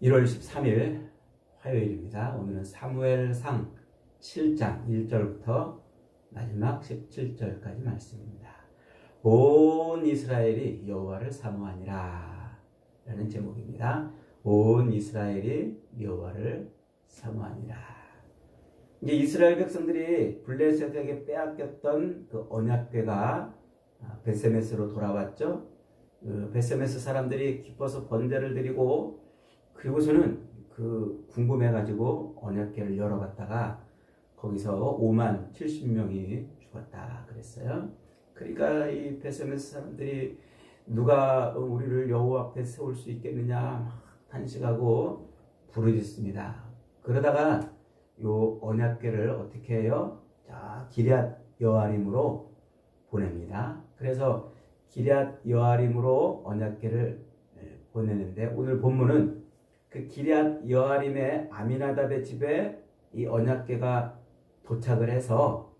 1월 13일 화요일입니다. 오늘은 사무엘상 7장 1절부터 마지막 17절까지 말씀입니다. 온 이스라엘이 여호와를 사모하니라 라는 제목입니다. 온 이스라엘이 여호와를 사모하니라. 이제 이스라엘 백성들이 블레셋에게 빼앗겼던 그 언약궤가 베세메스로 돌아왔죠. 베세메스 사람들이 기뻐서 번제를 드리고, 그리고서는 그 궁금해가지고 언약궤를 열어봤다가 거기서 5만 70명이 죽었다 그랬어요. 그러니까 이 베세메스 사람들이 누가 우리를 여호와 앞에 세울 수 있겠느냐 막 탄식하고 부르짖습니다. 그러다가 요 언약궤를 어떻게 해요? 자, 기럇 여아림으로 보냅니다. 그래서 기럇 여아림으로 언약궤를 보내는데, 오늘 본문은 그 기럇 여아림의 아미나답의 집에 이 언약궤가 도착을 해서,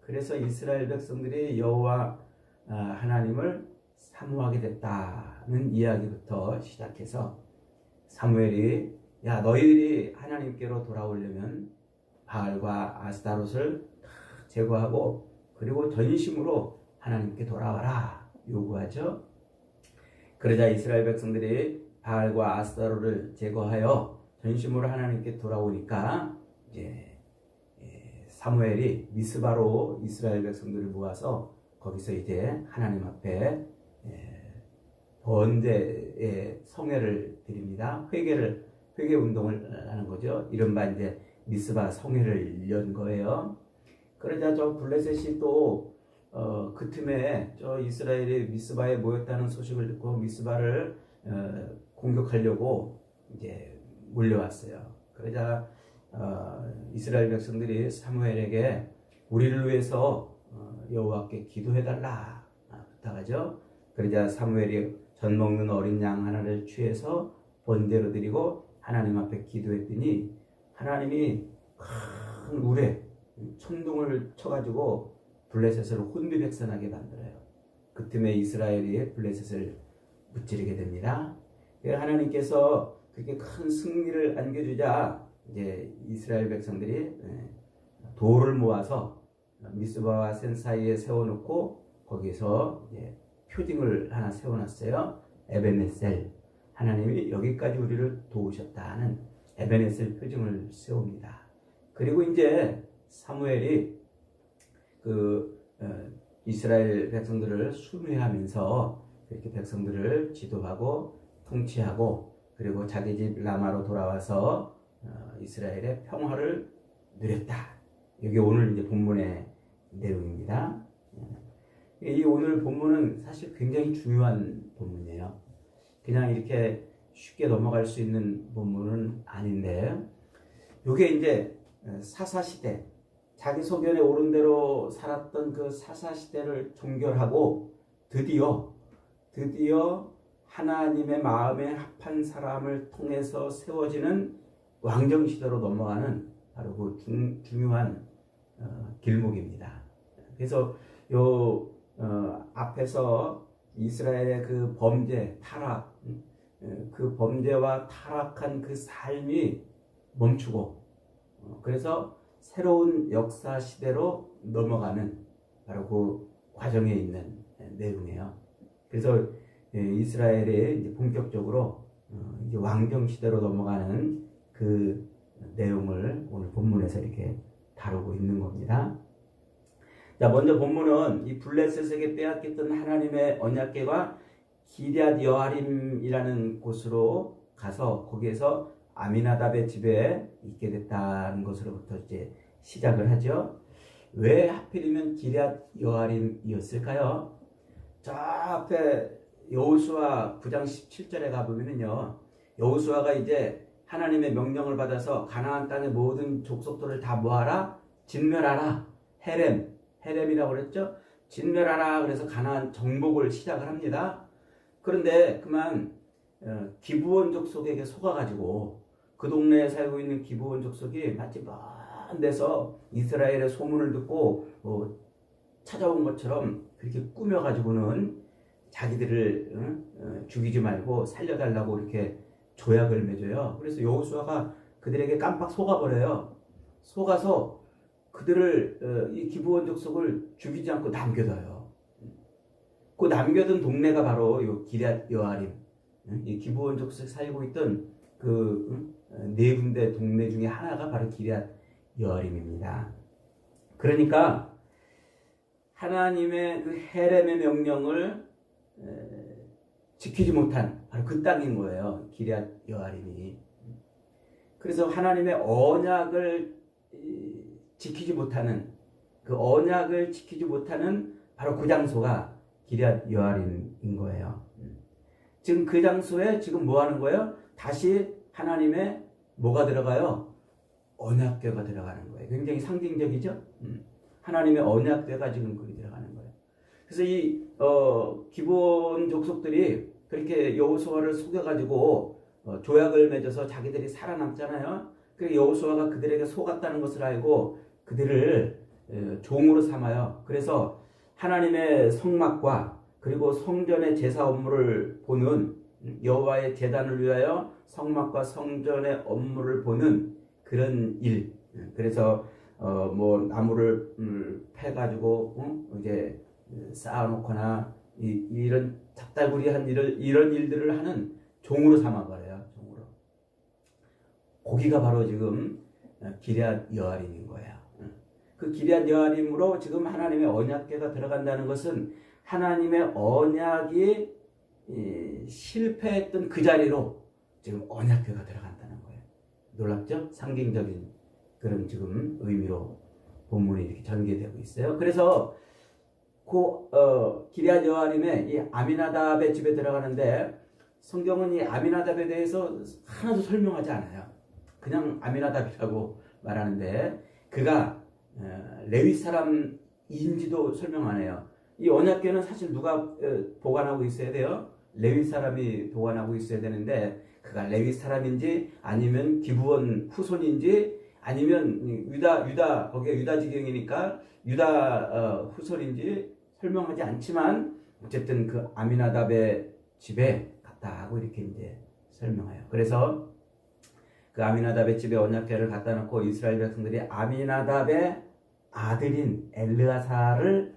그래서 이스라엘 백성들이 여호와 하나님을 사모하게 됐다는 이야기부터 시작해서, 사무엘이 야, 너희들이 하나님께로 돌아오려면 바알과 아스타롯을 제거하고 그리고 전심으로 하나님께 돌아와라 요구하죠. 그러자 이스라엘 백성들이 바알과 아스타롯을 제거하여 전심으로 하나님께 돌아오니까 이제 사무엘이 미스바로 이스라엘 백성들을 모아서 거기서 이제 하나님 앞에 번제의 성회를 드립니다. 회개 운동을 하는 거죠. 이른바 이제 미스바 성회를 연 거예요. 그러자 저 블레셋이 또 그 틈에 저 이스라엘이 미스바에 모였다는 소식을 듣고 미스바를 공격하려고 이제 몰려왔어요. 그러자 이스라엘 백성들이 사무엘에게 우리를 위해서 여호와께 기도해달라 부탁하죠. 그러자 사무엘이 전 먹는 어린 양 하나를 취해서 번제로 드리고 하나님 앞에 기도했더니 하나님이 큰 우레 천둥을 쳐가지고 블레셋을 혼비백산하게 만들어요. 그 틈에 이스라엘이 블레셋을 무찌르게 됩니다. 하나님께서 그렇게 큰 승리를 안겨주자 이제 이스라엘 백성들이 돌을 모아서 미스바와 센 사이에 세워놓고 거기서 이제 표징을 하나 세워놨어요. 에베네셀, 하나님이 여기까지 우리를 도우셨다는 에베네셀 표징을 세웁니다. 그리고 이제 사무엘이 그 이스라엘 백성들을 순회하면서 이렇게 백성들을 지도하고 통치하고, 그리고 자기 집 라마로 돌아와서 이스라엘의 평화를 누렸다. 이게 오늘 이제 본문의 내용입니다. 이 오늘 본문은 사실 굉장히 중요한 본문이에요. 그냥 이렇게 쉽게 넘어갈 수 있는 본문은 아닌데, 이게 이제 사사시대, 자기 소견에 오른 대로 살았던 그 사사시대를 종결하고 드디어 하나님의 마음에 합한 사람을 통해서 세워지는 왕정시대로 넘어가는 바로 그 중요한 길목입니다. 그래서 요 앞에서 이스라엘의 그 범죄, 타락, 그 범죄와 타락한 그 삶이 멈추고, 그래서 새로운 역사 시대로 넘어가는 바로 그 과정에 있는 내용이에요. 그래서 이스라엘이 이제 본격적으로 이제 왕정 시대로 넘어가는 그 내용을 오늘 본문에서 이렇게 다루고 있는 겁니다. 자, 먼저 본문은 이 블레셋에게 빼앗겼던 하나님의 언약궤가 기럇 여아림이라는 곳으로 가서 거기에서 아미나답의 집에 있게 됐다는 것으로부터 이제 시작을 하죠. 왜 하필이면 기럇 여아림이었을까요? 저 앞에 여호수아 9장 17절에 가보면은요, 여호수아가 이제 하나님의 명령을 받아서 가나안 땅의 모든 족속들을 다 모아라, 진멸하라, 헤렘이라고 그랬죠. 진멸하라. 그래서 가나안 정복을 시작을 합니다. 그런데 그만 기브온 족속에게 속아가지고 그 동네에 살고 있는 기브온 족속이 마치 먼 데서 이스라엘의 소문을 듣고 찾아온 것처럼 그렇게 꾸며가지고는 자기들을 죽이지 말고 살려달라고 이렇게 조약을 맺어요. 그래서 여호수아가 그들에게 깜빡 속아버려요. 속아서 그들을 이 기브온 족속을 죽이지 않고 남겨둬요. 그 남겨둔 동네가 바로 요 기럇 여아림, 이 기브온 족속이 살고 있던 그 네 군데 동네 중에 하나가 바로 기럇 여아림입니다. 그러니까 하나님의 그 헤렘의 명령을 지키지 못한 바로 그 땅인 거예요. 기럇 여아림이. 그래서 하나님의 언약을 지키지 못하는 바로 그 장소가 기럇 여아림인 거예요. 지금 그 장소에 지금 뭐 하는 거예요? 다시 하나님의 뭐가 들어가요? 언약궤가 들어가는 거예요. 굉장히 상징적이죠? 하나님의 언약궤가 지금 거기 들어가는 거예요. 그래서 이 기브온 족속들이 그렇게 여호수아를 속여가지고 조약을 맺어서 자기들이 살아남잖아요. 그 여호수아가 그들에게 속았다는 것을 알고 그들을 종으로 삼아요. 그래서 하나님의 성막과 그리고 성전의 제사 업무를 보는 여호와의 제단을 위하여 성막과 성전의 업무를 보는 그런 일. 그래서 뭐 나무를 패가지고 이제 쌓아놓거나 이런 잡달구리한 이런 일들을 하는 종으로 삼아버려요. 종으로. 거기가 바로 지금 기럇 여아림인 거예요. 그 기럇 여아림으로 지금 하나님의 언약궤가 들어간다는 것은 하나님의 언약이 실패했던 그 자리로 지금 언약궤가 들어간다는 거예요. 놀랍죠? 상징적인 그런 지금 의미로 본문이 이렇게 전개되고 있어요. 그래서 기럇 여아림의 이 아미나답의 집에 들어가는데 성경은 이 아미나답에 대해서 하나도 설명하지 않아요. 그냥 아미나답이라고 말하는데 그가 레위 사람인지도 설명 안 해요. 이 언약궤는 사실 누가 보관하고 있어야 돼요? 레위 사람이 보관하고 있어야 되는데 그가 레위 사람인지 아니면 기브온 후손인지 아니면 유다 거기에 유다 지경이니까 유다 후손인지 설명하지 않지만 어쨌든 그 아미나답의 집에 갔다 하고 이렇게 이제 설명해요. 그래서 그 아미나답의 집에 언약궤를 갖다 놓고 이스라엘 백성들이 아미나답의 아들인 엘르아사를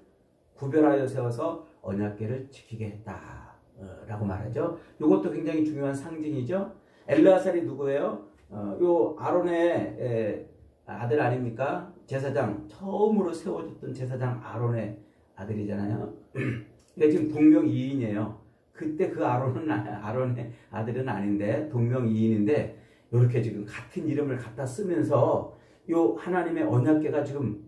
구별하여 세워서 언약궤를 지키게 했다라고 말하죠. 이것도 굉장히 중요한 상징이죠. 엘르아살이 누구예요? 요 아론의 아들 아닙니까? 제사장 처음으로 세워졌던 제사장 아론의 아들이잖아요. 근데 지금 동명이인이에요. 그때 그 아론의 아들은 아닌데 동명이인인데 이렇게 지금 같은 이름을 갖다 쓰면서 요 하나님의 언약궤가 지금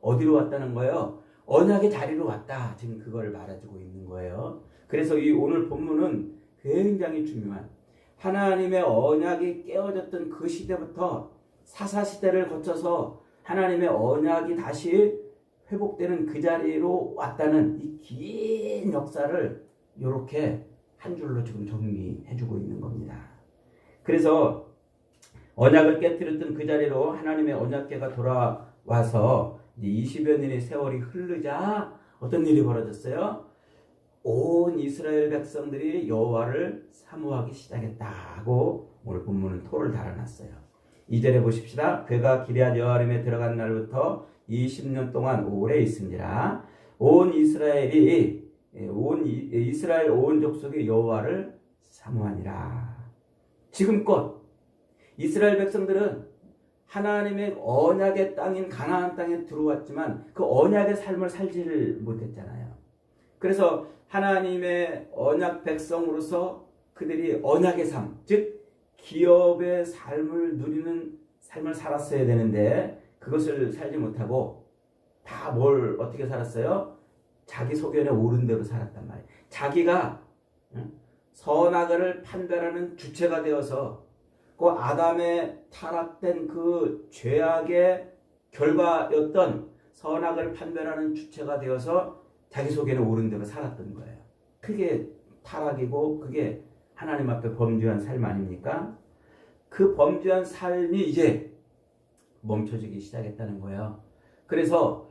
어디로 왔다는 거예요? 언약의 자리로 왔다. 지금 그걸 말해주고 있는 거예요. 그래서 이 오늘 본문은 굉장히 중요한 하나님의 언약이 깨어졌던 그 시대부터 사사시대를 거쳐서 하나님의 언약이 다시 회복되는 그 자리로 왔다는 이 긴 역사를 이렇게 한 줄로 지금 정리해주고 있는 겁니다. 그래서 언약을 깨뜨렸던 그 자리로 하나님의 언약궤가 돌아와서 이제 20여 년의 세월이 흐르자 어떤 일이 벌어졌어요? 온 이스라엘 백성들이 여호와를 사모하기 시작했다고 오늘 본문은 토를 달아놨어요. 2절에 보십시다. 그가 기럇 여아림에 들어간 날부터 20년 동안 오래 있은지라 온 이스라엘 온 족속이 여호와를 사모하니라. 지금껏 이스라엘 백성들은 하나님의 언약의 땅인 가나안 땅에 들어왔지만 그 언약의 삶을 살지를 못했잖아요. 그래서 하나님의 언약 백성으로서 그들이 언약의 삶, 즉 기업의 삶을 누리는 삶을 살았어야 되는데 그것을 살지 못하고 다 뭘 어떻게 살았어요? 자기 소견에 옳은 대로 살았단 말이에요. 자기가 선악을 판별하는 주체가 되어서 그 아담의 타락된 그 죄악의 결과였던 선악을 판별하는 주체가 되어서 자기 속에는 옳은 대로 살았던 거예요. 그게 타락이고 그게 하나님 앞에 범죄한 삶 아닙니까? 그 범죄한 삶이 이제 멈춰지기 시작했다는 거예요. 그래서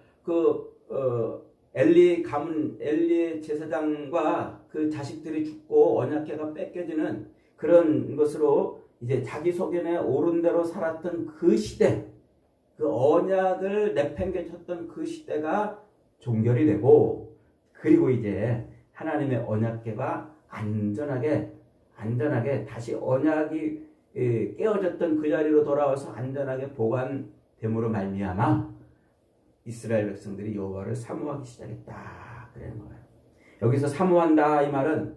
엘리의 제사장과 그 자식들이 죽고 언약궤가 뺏겨지는 그런 것으로 이제 자기 소견에 옳은 대로 살았던 그 시대, 그 언약을 내팽개쳤던 그 시대가 종결이 되고, 그리고 이제 하나님의 언약궤가 안전하게 다시 언약이 깨어졌던 그 자리로 돌아와서 안전하게 보관됨으로 말미암아 이스라엘 백성들이 여호와를 사모하기 시작했다 그러는 거예요. 여기서 사모한다 이 말은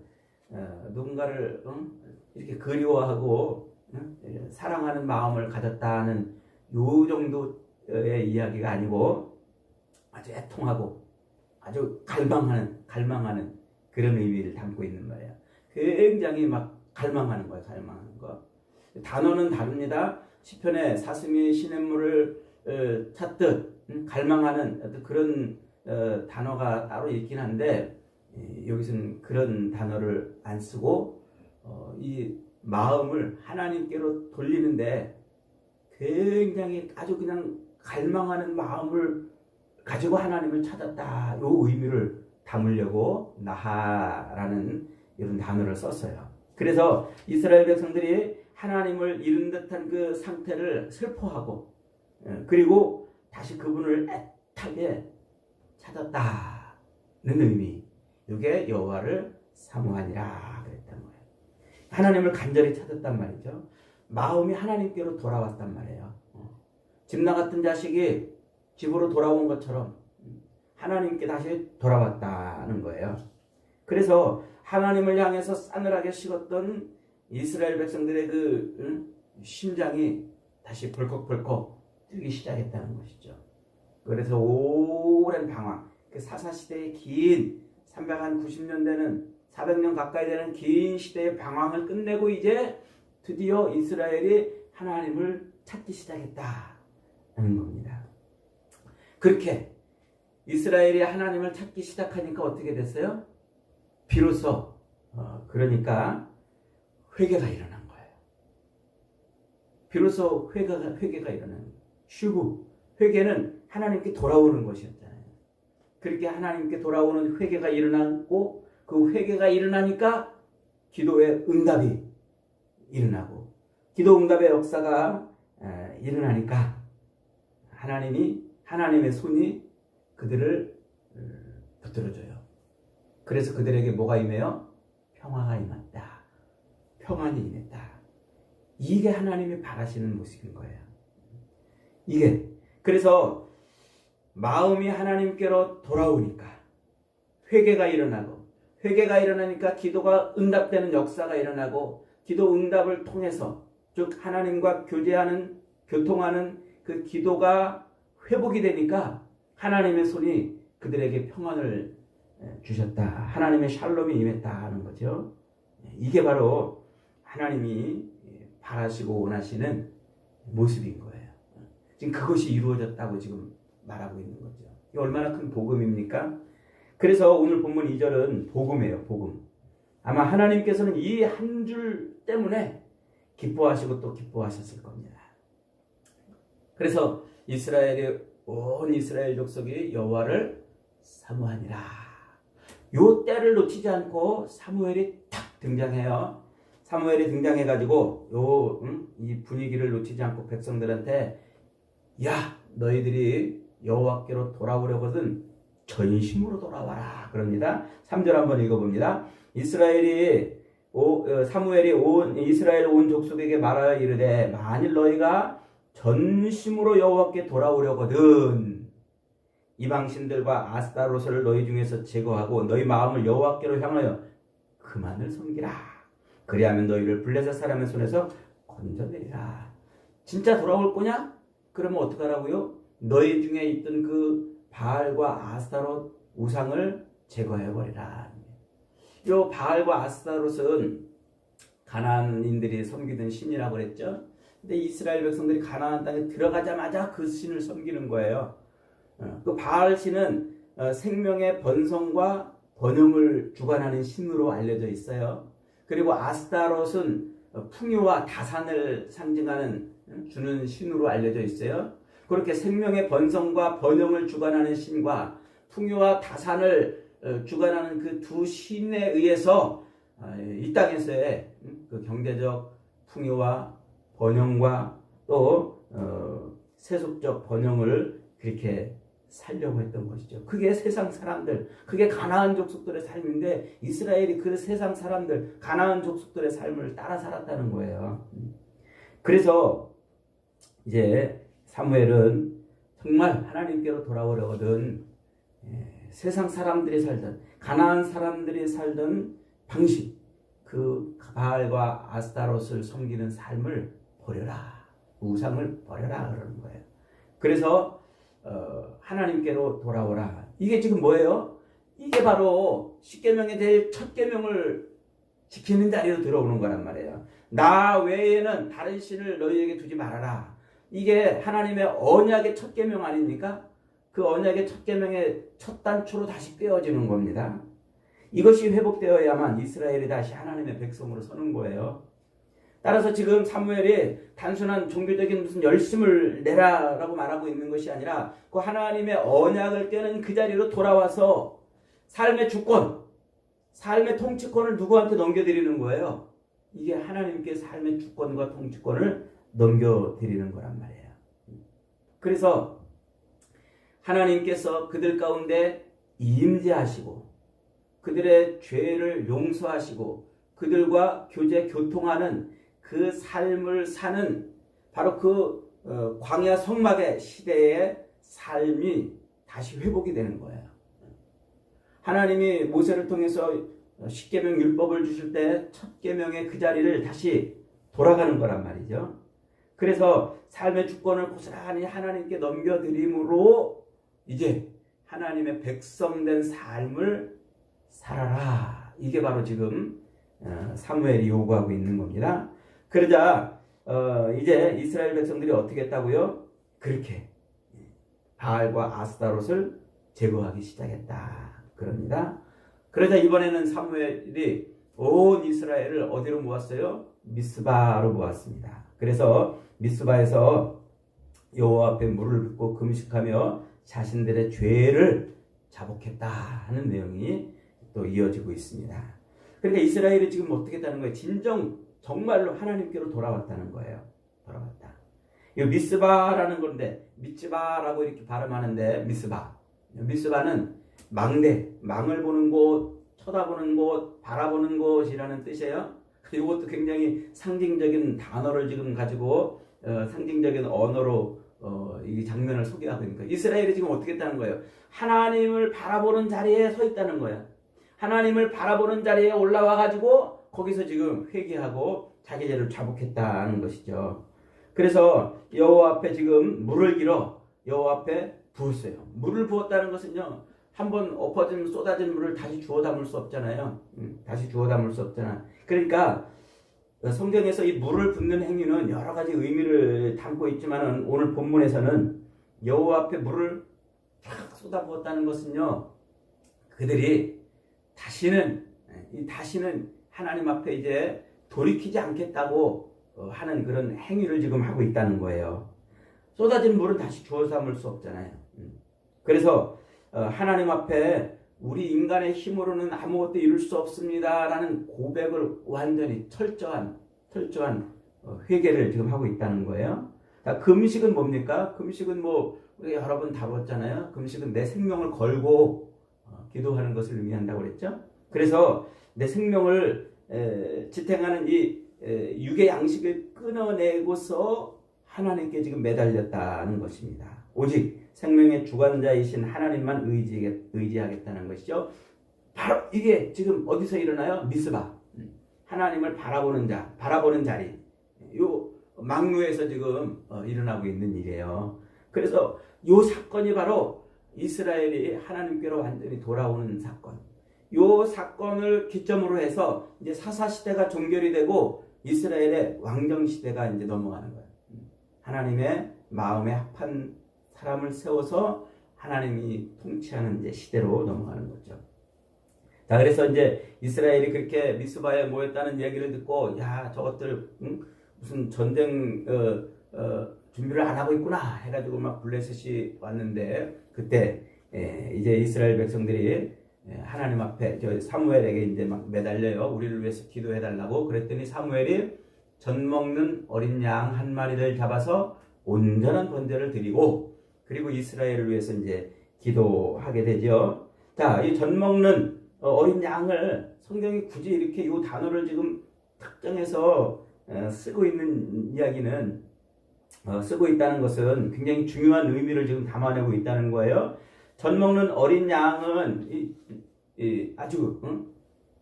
누군가를 이렇게 그리워하고 사랑하는 마음을 가졌다는 요 정도의 이야기가 아니고 아주 애통하고 아주 갈망하는 그런 의미를 담고 있는 거예요. 굉장히 막 갈망하는 거예요. 갈망하는 거. 단어는 다릅니다. 시편에 사슴이 시냇물을 찾듯 갈망하는 어떤 그런 단어가 따로 있긴 한데, 여기서는 그런 단어를 안 쓰고 이 마음을 하나님께로 돌리는데 굉장히 아주 그냥 갈망하는 마음을 가지고 하나님을 찾았다. 요 의미를 담으려고 나하라는 이런 단어를 썼어요. 그래서 이스라엘 백성들이 하나님을 잃은 듯한 그 상태를 슬퍼하고, 그리고 다시 그분을 애타게 찾았다는 의미. 이게 여호와를 사모하니라 그랬단 거예요. 하나님을 간절히 찾았단 말이죠. 마음이 하나님께로 돌아왔단 말이에요. 집 나갔던 자식이 집으로 돌아온 것처럼 하나님께 다시 돌아왔다는 거예요. 그래서 하나님을 향해서 싸늘하게 식었던 이스라엘 백성들의 그 심장이 다시 벌컥벌컥 뛰기 시작했다는 것이죠. 그래서 오랜 방황, 그 사사시대의 긴 390년 되는 400년 가까이 되는 긴 시대의 방황을 끝내고 이제 드디어 이스라엘이 하나님을 찾기 시작했다는 겁니다. 그렇게 이스라엘이 하나님을 찾기 시작하니까 어떻게 됐어요? 비로소 그러니까 회개가 일어난 거예요. 비로소 회개가 일어난 거예요. 슈브, 회개는 하나님께 돌아오는 것이었잖아요. 그렇게 하나님께 돌아오는 회개가 일어나고, 그 회개가 일어나니까 기도의 응답이 일어나고, 기도 응답의 역사가 일어나니까 하나님의 손이 그들을 붙들어줘요. 그래서 그들에게 뭐가 임해요? 평화가 임했다. 평안이 임했다. 이게 하나님이 바라시는 모습인 거예요. 이게 그래서 마음이 하나님께로 돌아오니까 회개가 일어나니까 기도가 응답되는 역사가 일어나고, 기도 응답을 통해서 즉 하나님과 교통하는 그 기도가 회복이 되니까 하나님의 손이 그들에게 평안을 주셨다. 하나님의 샬롬이 임했다 하는 거죠. 이게 바로 하나님이 바라시고 원하시는 모습인 거예요. 지금 그것이 이루어졌다고 지금 말하고 있는 거죠. 이게 얼마나 큰 복음입니까? 그래서 오늘 본문 2절은 복음이에요. 복음. 아마 하나님께서는 이 한 줄 때문에 기뻐하시고 또 기뻐하셨을 겁니다. 그래서 온 이스라엘 족속이 여호와를 사모하니라. 요 때를 놓치지 않고 사무엘이 탁 등장해요. 사무엘이 등장해가지고 이 분위기를 놓치지 않고 백성들한테, 야, 너희들이 여호와께로 돌아오려거든 전심으로 돌아와라 그럽니다. 3절 한번 읽어봅니다. 사무엘이 이스라엘 온 족속에게 말하여 이르되, 만일 너희가 전심으로 여호와께 돌아오려거든 이방신들과 아스타롯을 너희 중에서 제거하고 너희 마음을 여호와께로 향하여 그만을 섬기라. 그리하면 너희를 블레셋 사람의 손에서 건져내리라. 진짜 돌아올 거냐? 그러면 어떡하라고요? 너희 중에 있던 그 바알과 아스타롯 우상을 제거해버리라. 이 바알과 아스타롯은 가나안인들이 섬기던 신이라고 그랬죠. 근데 이스라엘 백성들이 가나안 땅에 들어가자마자 그 신을 섬기는 거예요. 그 바알 신은 생명의 번성과 번영을 주관하는 신으로 알려져 있어요. 그리고 아스타롯은 풍요와 다산을 주는 신으로 알려져 있어요. 그렇게 생명의 번성과 번영을 주관하는 신과 풍요와 다산을 주관하는 그 두 신에 의해서 이 땅에서의 그 경제적 풍요와 번영과 또 세속적 번영을 그렇게 살려고 했던 것이죠. 그게 세상 사람들, 그게 가나안 족속들의 삶인데 이스라엘이 그 세상 사람들, 가나안 족속들의 삶을 따라 살았다는 거예요. 그래서 이제 사무엘은 정말 하나님께로 돌아오려거든 세상 사람들이 살던, 가나안 사람들이 살던 방식, 그 바알과 아스타롯을 섬기는 삶을 버려라, 우상을 버려라 그러는 거예요. 그래서 하나님께로 돌아오라. 이게 지금 뭐예요? 이게 바로 십계명에 대해 첫 계명을 지키는 자리로 들어오는 거란 말이에요. 나 외에는 다른 신을 너희에게 두지 말아라. 이게 하나님의 언약의 첫 계명 아닙니까? 그 언약의 첫 계명의 첫 단추로 다시 꿰어지는 겁니다. 이것이 회복되어야만 이스라엘이 다시 하나님의 백성으로 서는 거예요. 따라서 지금 사무엘이 단순한 종교적인 무슨 열심을 내라라고 말하고 있는 것이 아니라 그 하나님의 언약을 깨는 그 자리로 돌아와서 삶의 주권, 삶의 통치권을 누구한테 넘겨드리는 거예요? 이게 하나님께 삶의 주권과 통치권을 넘겨드리는 거란 말이에요. 그래서 하나님께서 그들 가운데 임재하시고 그들의 죄를 용서하시고 그들과 교통하는 그 삶을 사는 바로 그 광야 성막의 시대의 삶이 다시 회복이 되는 거예요. 하나님이 모세를 통해서 십계명 율법을 주실 때 첫 계명의 그 자리를 다시 돌아가는 거란 말이죠. 그래서 삶의 주권을 고스란히 하나님께 넘겨드림으로 이제 하나님의 백성된 삶을 살아라. 이게 바로 지금 사무엘이 요구하고 있는 겁니다. 그러자 이제 이스라엘 백성들이 어떻게 했다고요? 그렇게 바알과 아스타롯을 제거하기 시작했다. 그럽니다. 그러자 이번에는 사무엘이 온 이스라엘을 어디로 모았어요? 미스바로 모았습니다. 그래서 미스바에서 여호와 앞에 물을 붓고 금식하며 자신들의 죄를 자복했다 하는 내용이 또 이어지고 있습니다. 그러니까 이스라엘이 지금 어떻게 했다는 거예요? 정말로 하나님께로 돌아왔다는 거예요. 돌아왔다. 이 미스바라는 건데 미츠바라고 이렇게 발음하는데 미스바는 망을 보는 곳, 쳐다보는 곳, 바라보는 곳이라는 뜻이에요. 이것도 굉장히 상징적인 단어를 지금 가지고 상징적인 언어로 이 장면을 소개하고 있는 거예요. 이스라엘이 지금 어떻게 했다는 거예요? 하나님을 바라보는 자리에 서 있다는 거예요. 하나님을 바라보는 자리에 올라와 가지고 거기서 지금 회개하고 자기 죄를 자복했다는 것이죠. 그래서 여호와 앞에 지금 물을 길어 여호와 앞에 부었어요. 물을 부었다는 것은요, 한번 엎어진 쏟아진 물을 다시 주워 담을 수 없잖아요. 다시 주워 담을 수 없잖아. 그러니까 성경에서 이 물을 붓는 행위는 여러 가지 의미를 담고 있지만은 오늘 본문에서는 여호와 앞에 물을 쫙 쏟아부었다는 것은요, 그들이 다시는 하나님 앞에 이제 돌이키지 않겠다고 하는 그런 행위를 지금 하고 있다는 거예요. 쏟아진 물은 다시 주워 담을 수 없잖아요. 그래서 하나님 앞에 우리 인간의 힘으로는 아무것도 이룰 수 없습니다라는 고백을 완전히 철저한 회개를 지금 하고 있다는 거예요. 자, 금식은 뭡니까? 금식은 우리 여러 번 다뤘잖아요. 금식은 내 생명을 걸고 기도하는 것을 의미한다고 그랬죠. 그래서 내 생명을 지탱하는 이 육의 양식을 끊어내고서 하나님께 지금 매달렸다는 것입니다. 오직 생명의 주관자이신 하나님만 의지하겠다는 것이죠. 바로 이게 지금 어디서 일어나요? 미스바. 하나님을 바라보는 자리. 요 망루에서 지금 일어나고 있는 일이에요. 그래서 요 사건이 바로 이스라엘이 하나님께로 완전히 돌아오는 사건. 요 사건을 기점으로 해서 이제 사사시대가 종결이 되고 이스라엘의 왕정시대가 이제 넘어가는 거예요. 하나님의 마음에 합한 사람을 세워서 하나님이 통치하는 이제 시대로 넘어가는 거죠. 자, 그래서 이제 이스라엘이 그렇게 미스바에 모였다는 얘기를 듣고, 야, 저것들 무슨 전쟁 준비를 안 하고 있구나 해가지고 막 블레셋이 왔는데, 그때 이제 이스라엘 백성들이 하나님 앞에 사무엘에게 이제 막 매달려요. 우리를 위해서 기도해 달라고. 그랬더니 사무엘이 젖 먹는 어린 양 한 마리를 잡아서 온전한 번제를 드리고, 그리고 이스라엘을 위해서 이제 기도하게 되죠. 자, 이 젖 먹는 어린 양을 성경이 굳이 이렇게 이 단어를 지금 특정해서 쓰고 있는 이야기는, 쓰고 있다는 것은 굉장히 중요한 의미를 지금 담아내고 있다는 거예요. 젖 먹는 어린 양은 아주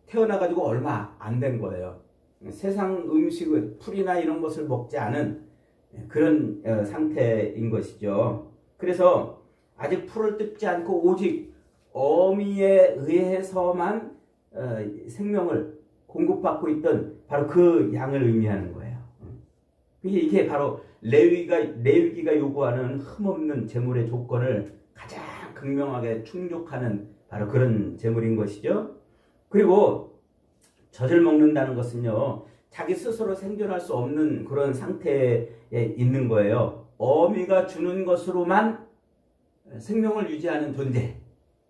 태어나가지고 얼마 안 된 거예요. 세상 음식을 풀이나 이런 것을 먹지 않은 그런 상태인 것이죠. 그래서 아직 풀을 뜯지 않고 오직 어미에 의해서만 생명을 공급받고 있던 바로 그 양을 의미하는 거예요. 이게 바로 레위기가 요구하는 흠없는 제물의 조건을 가장 극명하게 충족하는 바로 그런 제물인 것이죠. 그리고 젖을 먹는다는 것은요, 자기 스스로 생존할 수 없는 그런 상태에 있는 거예요. 어미가 주는 것으로만 생명을 유지하는 존재,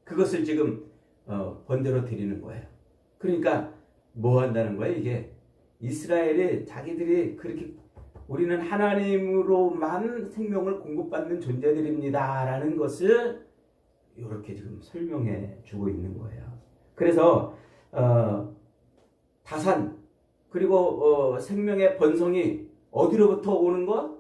그것을 지금 번제로 드리는 거예요. 그러니까 뭐 한다는 거예요? 이게 이스라엘이 자기들이 그렇게 우리는 하나님으로만 생명을 공급받는 존재들입니다 라는 것을 이렇게 지금 설명해 주고 있는 거예요. 그래서 다산 그리고 생명의 번성이 어디로부터 오는 것?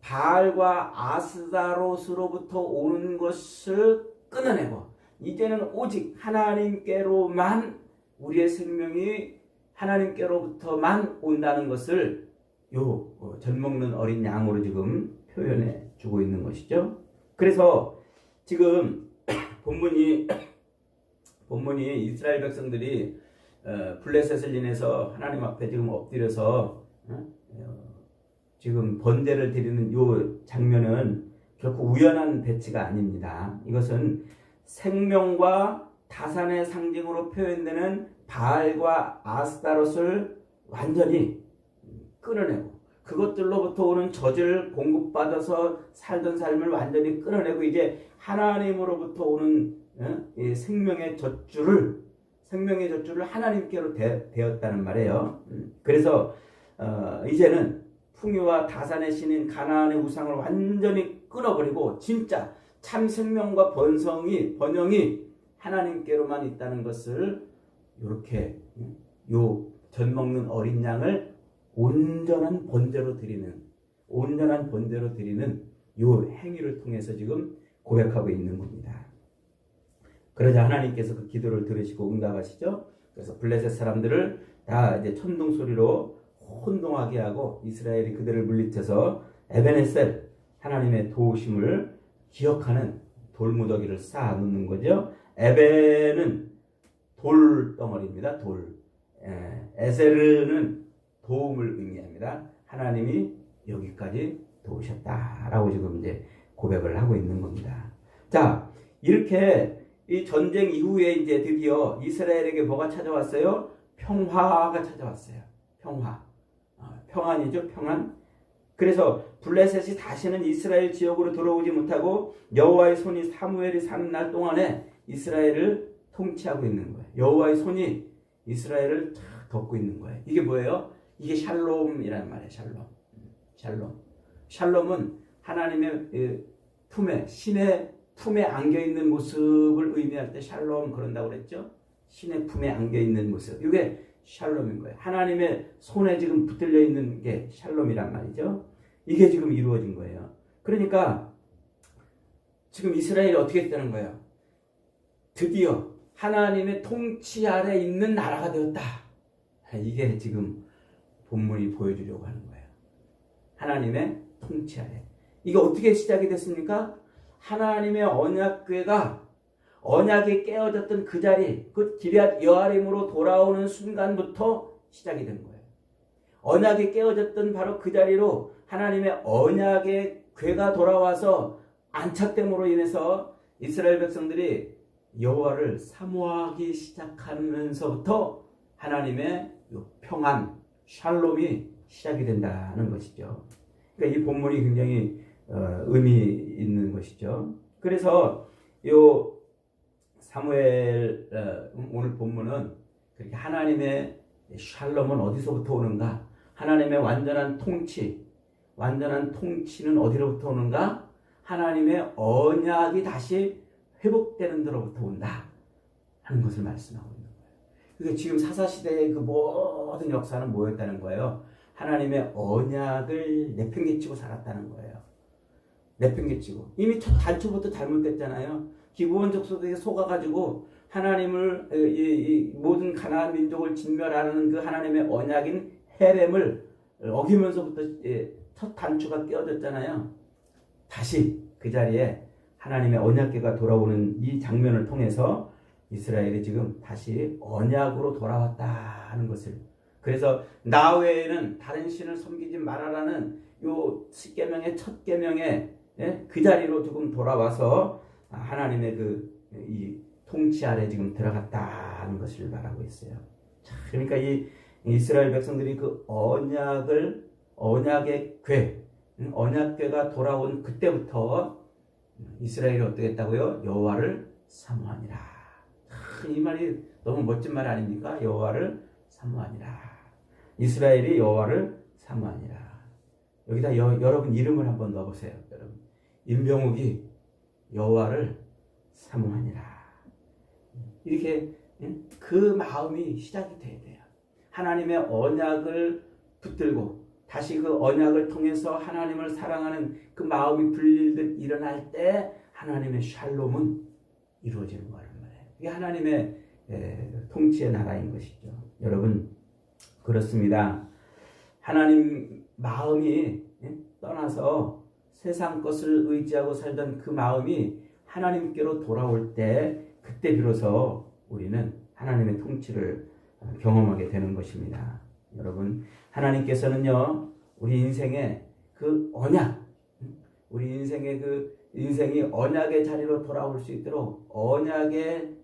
바알과 아스다롯으로부터 오는 것을 끊어내고, 이제는 오직 하나님께로만 우리의 생명이 하나님께로부터만 온다는 것을 젖 먹는 어린 양으로 지금 표현해 주고 있는 것이죠. 그래서 지금 본문이 이스라엘 백성들이 블레셋을 인해서 하나님 앞에 지금 엎드려서 지금 번제를 드리는 이 장면은 결코 우연한 배치가 아닙니다. 이것은 생명과 다산의 상징으로 표현되는 바알과 아스타롯을 완전히 끊어내고, 그것들로부터 오는 젖을 공급받아서 살던 삶을 완전히 끊어내고, 이제 하나님으로부터 오는 이 생명의 젖줄을 하나님께로 되었다는 말이에요. 그래서 이제는 풍요와 다산의 신인 가나안의 우상을 완전히 끊어버리고 진짜 참 생명과 번영이 하나님께로만 있다는 것을 이렇게 젖 먹는 어린 양을 온전한 번제로 드리는 이 행위를 통해서 지금 고백하고 있는 겁니다. 그러자 하나님께서 그 기도를 들으시고 응답하시죠. 그래서 블레셋 사람들을 다 이제 천둥 소리로 혼동하게 하고 이스라엘이 그들을 물리쳐서 에베네셀, 하나님의 도우심을 기억하는 돌무더기를 쌓아 놓는 거죠. 에베는 돌덩어리입니다. 돌. 에세르는 도움을 의미합니다. 하나님이 여기까지 도우셨다라고 지금 이제 고백을 하고 있는 겁니다. 자, 이렇게 이 전쟁 이후에 이제 드디어 이스라엘에게 뭐가 찾아왔어요? 평화가 찾아왔어요. 평안이죠, 평안. 그래서 블레셋이 다시는 이스라엘 지역으로 들어오지 못하고 여호와의 손이 사무엘이 사는 날 동안에 이스라엘을 통치하고 있는 거예요. 여호와의 손이 이스라엘을 덮고 있는 거예요. 이게 뭐예요? 이게 샬롬이라는 말이에요. 샬롬은 하나님의 품에, 신의 품에 안겨 있는 모습을 의미할 때 샬롬 그런다고 그랬죠. 신의 품에 안겨 있는 모습. 이게 샬롬인 거예요. 하나님의 손에 지금 붙들려 있는 게 샬롬이란 말이죠. 이게 지금 이루어진 거예요. 그러니까 지금 이스라엘이 어떻게 됐다는 거예요? 드디어 하나님의 통치 아래 있는 나라가 되었다. 이게 지금 본문이 보여주려고 하는 거예요. 하나님의 통치 아래. 이게 어떻게 시작이 됐습니까? 하나님의 언약궤가 언약이 깨어졌던 그 자리, 그 기럇 여아림으로 돌아오는 순간부터 시작이 된 거예요. 언약이 깨어졌던 바로 그 자리로 하나님의 언약의 궤가 돌아와서 안착됨으로 인해서 이스라엘 백성들이 여호와를 사모하기 시작하면서부터 하나님의 평안, 샬롬이 시작이 된다는 것이죠. 그러니까 이 본문이 굉장히 의미 있는 것이죠. 그래서 요 사무엘 오늘 본문은 그렇게 하나님의 샬롬은 어디서부터 오는가? 하나님의 완전한 통치는 어디로부터 오는가? 하나님의 언약이 다시 회복되는 데로부터 온다 하는 것을 말씀하고 있는 거예요. 그게 지금 사사시대의 그 모든 역사는 뭐였다는 거예요? 하나님의 언약을 내팽개치고 살았다는 거예요. 내팽개치고 이미 첫 단초부터 잘못됐잖아요. 기브온 족속에게 속아가지고 하나님을 이 모든 가나안 민족을 진멸하는 그 하나님의 언약인 헤렘을 어기면서부터 첫 단추가 끼어졌잖아요. 다시 그 자리에 하나님의 언약궤가 돌아오는 이 장면을 통해서 이스라엘이 지금 다시 언약으로 돌아왔다는 것을, 그래서 나 외에는 다른 신을 섬기지 말아라는 요 10계명의 첫 계명에 그 자리로 지금 돌아와서 하나님의 이 통치 아래 지금 들어갔다는 것을 말하고 있어요. 자, 그러니까 이 이스라엘 백성들이 그 언약의 언약궤가 돌아온 그때부터 이스라엘이 어떻게 했다고요? 여호와를 사모하니라. 이 말이 너무 멋진 말 아닙니까? 여호와를 사모하니라. 이스라엘이 여호와를 사모하니라. 여기다 여러분 이름을 한번 넣어보세요. 여러분, 임병욱이 여호와를 사모하니라. 이렇게 그 마음이 시작이 돼야 돼요. 하나님의 언약을 붙들고 다시 그 언약을 통해서 하나님을 사랑하는 그 마음이 불릴듯 일어날 때 하나님의 샬롬은 이루어지는 거란 말이에요. 이게 하나님의 통치의 나라인 것이죠. 여러분, 그렇습니다. 하나님 마음이 떠나서 세상 것을 의지하고 살던 그 마음이 하나님께로 돌아올 때 그때 비로소 우리는 하나님의 통치를 경험하게 되는 것입니다. 여러분, 하나님께서는요, 우리 인생의 그 언약, 우리 인생의 인생이 언약의 자리로 돌아올 수 있도록 언약의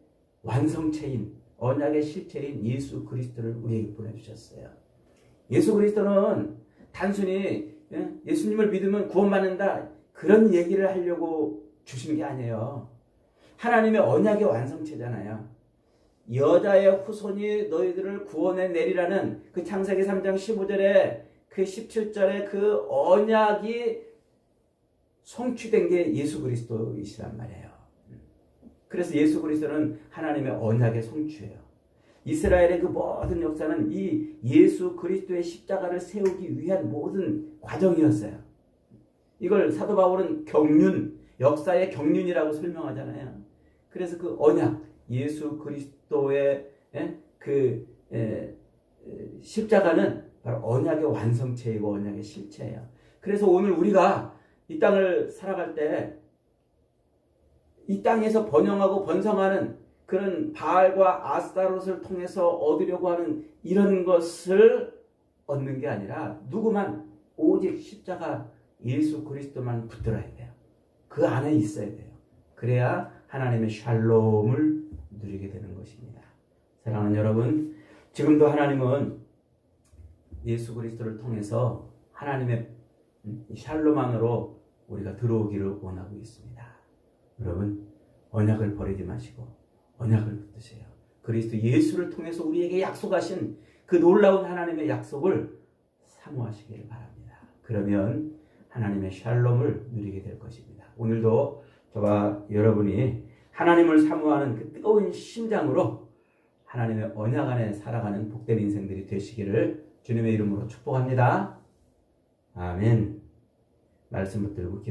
완성체인, 언약의 실체인 예수 그리스도를 우리에게 보내주셨어요. 예수 그리스도는 단순히 예수님을 믿으면 구원받는다 그런 얘기를 하려고 주신 게 아니에요. 하나님의 언약의 완성체잖아요. 여자의 후손이 너희들을 구원해 내리라는 그 창세기 3장 15절에 그 17절에 그 언약이 성취된 게 예수 그리스도이시란 말이에요. 그래서 예수 그리스도는 하나님의 언약의 성취예요. 이스라엘의 그 모든 역사는 이 예수 그리스도의 십자가를 세우기 위한 모든 과정이었어요. 이걸 사도 바울은 역사의 경륜이라고 설명하잖아요. 그래서 그 언약, 예수 그리스도의 십자가는 바로 언약의 완성체이고 언약의 실체예요. 그래서 오늘 우리가 이 땅을 살아갈 때 이 땅에서 번영하고 번성하는 그런 바알과 아스타롯을 통해서 얻으려고 하는 이런 것을 얻는 게 아니라 누구만 오직 십자가 예수 그리스도만 붙들어야 돼요. 그 안에 있어야 돼요. 그래야 하나님의 샬롬을 누리게 되는 것입니다. 사랑하는 여러분, 지금도 하나님은 예수 그리스도를 통해서 하나님의 샬롬 안으로 우리가 들어오기를 원하고 있습니다. 여러분, 언약을 버리지 마시고 언약을 붙드세요. 그리스도 예수를 통해서 우리에게 약속하신 그 놀라운 하나님의 약속을 사모하시기를 바랍니다. 그러면 하나님의 샬롬을 누리게 될 것입니다. 오늘도 저와 여러분이 하나님을 사모하는 그 뜨거운 심장으로 하나님의 언약 안에 살아가는 복된 인생들이 되시기를 주님의 이름으로 축복합니다. 아멘. 말씀 붙들고